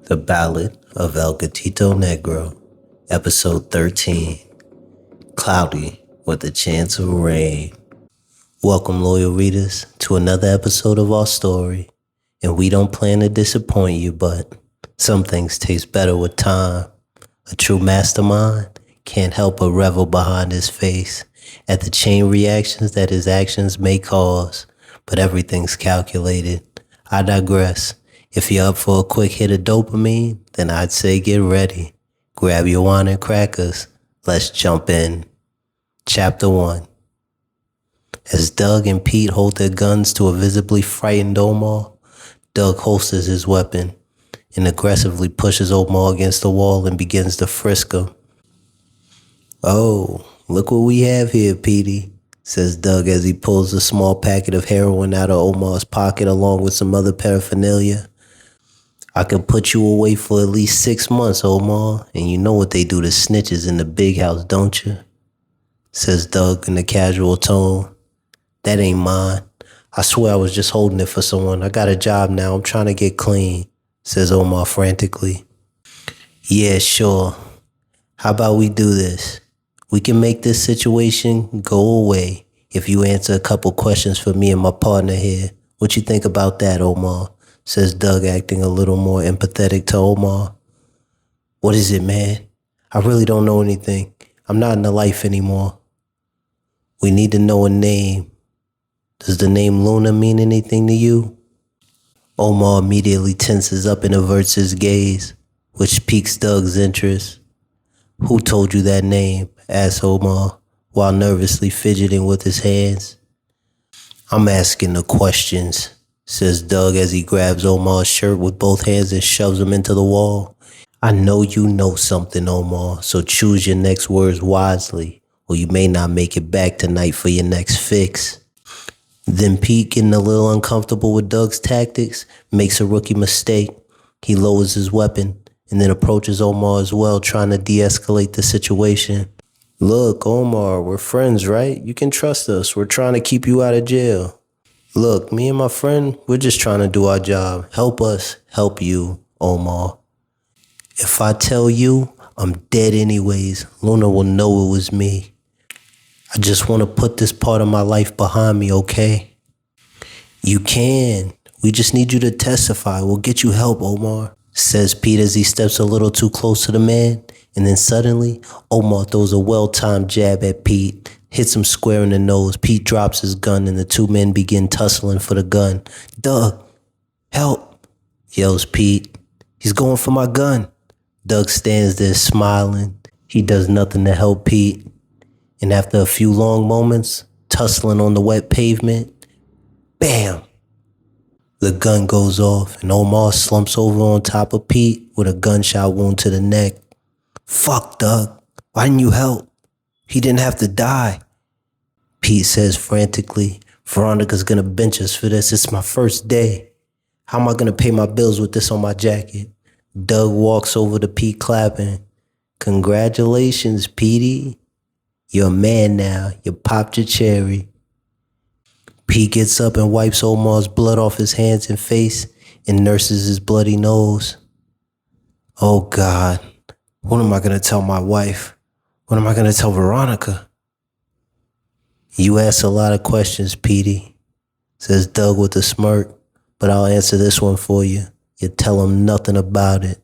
The Ballad of Gatito Negro, Episode 13, Cloudy with a Chance of Rain. Welcome, loyal readers, to another episode of our story. And we don't plan to disappoint you, but some things taste better with time. A true mastermind can't help but revel behind his face at the chain reactions that his actions may cause, but everything's calculated. I digress. If you're up for a quick hit of dopamine, then I'd say get ready. Grab your wine and crackers. Let's jump in. Chapter 1. As Doug and Pete hold their guns to a visibly frightened Omar, Doug holsters his weapon and aggressively pushes Omar against the wall and begins to frisk him. "Oh, look what we have here, Petey," says Doug as he pulls a small packet of heroin out of Omar's pocket along with some other paraphernalia. "I could put you away for at least 6 months, Omar, and you know what they do to snitches in the big house, don't you?" says Doug in a casual tone. "That ain't mine. I swear I was just holding it for someone. I got a job now. I'm trying to get clean," says Omar frantically. "Yeah, sure. How about we do this? We can make this situation go away if you answer a couple questions for me and my partner here. What you think about that, Omar?" says Doug, acting a little more empathetic to Omar. "What is it, man? I really don't know anything. I'm not in the life anymore." "We need to know a name. Does the name Luna mean anything to you?" Omar immediately tenses up and averts his gaze, which piques Doug's interest. "Who told you that name?" asks Omar, while nervously fidgeting with his hands. "I'm asking the questions," says Doug as he grabs Omar's shirt with both hands and shoves him into the wall. "I know you know something, Omar, so choose your next words wisely, or you may not make it back tonight for your next fix." Then Pete, getting a little uncomfortable with Doug's tactics, makes a rookie mistake. He lowers his weapon and then approaches Omar as well, trying to de-escalate the situation. "Look, Omar, we're friends, right? You can trust us. We're trying to keep you out of jail. Look, me and my friend, we're just trying to do our job. Help us help you, Omar. If I tell you, I'm dead anyways. Luna will know it was me. I just want to put this part of my life behind me, okay?" "You can. We just need you to testify. We'll get you help, Omar," says Pete as he steps a little too close to the man. And then suddenly, Omar throws a well-timed jab at Pete, hits him square in the nose. Pete drops his gun and the two men begin tussling for the gun. "Doug, help," yells Pete. "He's going for my gun." Doug stands there smiling. He does nothing to help Pete. And after a few long moments, tussling on the wet pavement, bam! The gun goes off and Omar slumps over on top of Pete with a gunshot wound to the neck. "Fuck, Doug. Why didn't you help? He didn't have to die," Pete says frantically. "Veronica's gonna bench us for this. It's my first day. How am I gonna pay my bills with this on my jacket?" Doug walks over to Pete clapping. "Congratulations, Petey. You're a man now. You popped your cherry." Pete gets up and wipes Omar's blood off his hands and face and nurses his bloody nose. "Oh, God. What am I going to tell my wife? What am I going to tell Veronica?" "You ask a lot of questions, Petey," says Doug with a smirk, "but I'll answer this one for you. You tell them nothing about it.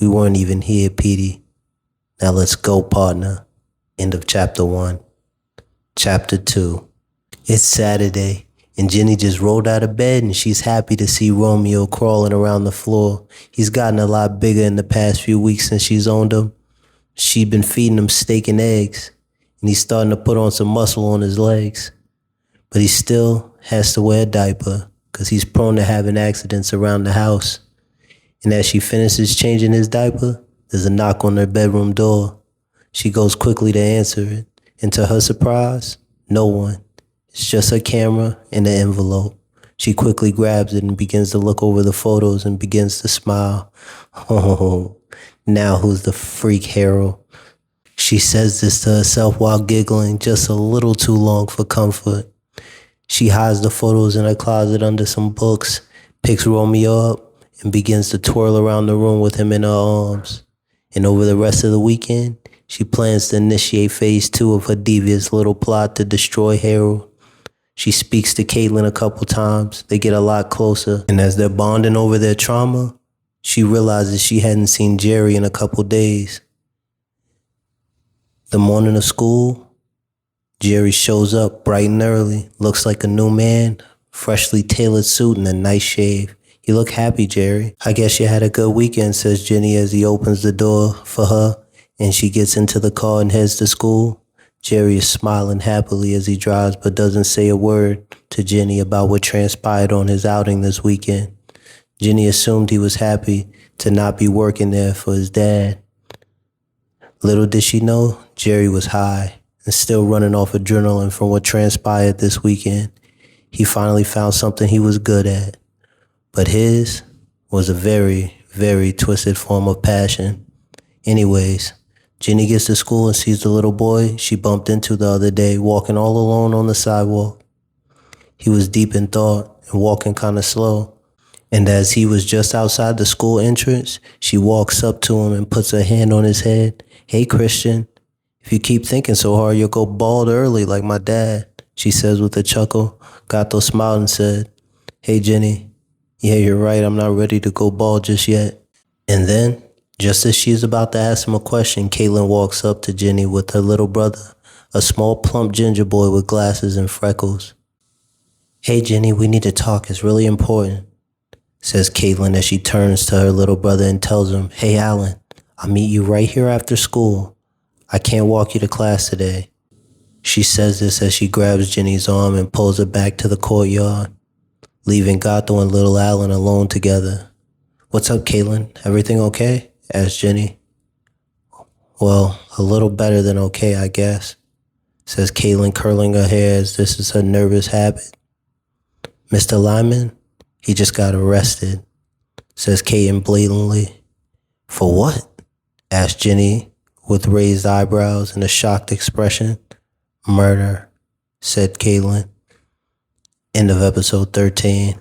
We weren't even here, Petey. Now let's go, partner." End of chapter 1. Chapter 2. It's Saturday, and Jenny just rolled out of bed, and she's happy to see Romeo crawling around the floor. He's gotten a lot bigger in the past few weeks since she's owned him. She'd been feeding him steak and eggs, and he's starting to put on some muscle on his legs. But he still has to wear a diaper, because he's prone to having accidents around the house. And as she finishes changing his diaper, there's a knock on her bedroom door. She goes quickly to answer it, and to her surprise, no one. It's just her camera and an envelope. She quickly grabs it and begins to look over the photos and begins to smile. "Oh, now who's the freak hero?" She says this to herself while giggling just a little too long for comfort. She hides the photos in her closet under some books, picks Romeo up, and begins to twirl around the room with him in her arms. And over the rest of the weekend, she plans to initiate phase 2 of her devious little plot to destroy Harold. She speaks to Caitlin a couple times. They get a lot closer. And as they're bonding over their trauma, she realizes she hadn't seen Jerry in a couple days. The morning of school, Jerry shows up bright and early. Looks like a new man, freshly tailored suit and a nice shave. You look happy, Jerry. I guess you had a good weekend, says Jenny as he opens the door for her and she gets into the car and heads to school. Jerry is smiling happily as he drives but doesn't say a word to Jenny about what transpired on his outing this weekend. Jenny assumed he was happy to not be working there for his dad. Little did she know, Jerry was high and still running off adrenaline from what transpired this weekend. He finally found something he was good at, but his was a very, very twisted form of passion. Anyways, Jenny gets to school and sees the little boy she bumped into the other day walking all alone on the sidewalk. He was deep in thought and walking kind of slow. And as he was just outside the school entrance, she walks up to him and puts her hand on his head. Hey, Christian, if you keep thinking so hard, you'll go bald early like my dad, she says with a chuckle. Gato smiled and said, Hey, Jenny, yeah, you're right. I'm not ready to go bald just yet. And then, just as she's about to ask him a question, Caitlin walks up to Jenny with her little brother, a small plump ginger boy with glasses and freckles. Hey, Jenny, we need to talk. It's really important, says Caitlin as she turns to her little brother and tells him, Hey, Alan, I'll meet you right here after school. I can't walk you to class today. She says this as she grabs Jenny's arm and pulls her back to the courtyard, leaving Gato and little Alan alone together. What's up, Caitlin? Everything okay? Asked Jenny. Well, a little better than okay, I guess, says Caitlin, curling her hair as this is her nervous habit. Mr. Lyman, he just got arrested, says Caitlin blatantly. For what? Asked Jenny with raised eyebrows and a shocked expression. Murder, said Caitlin. End of episode 13.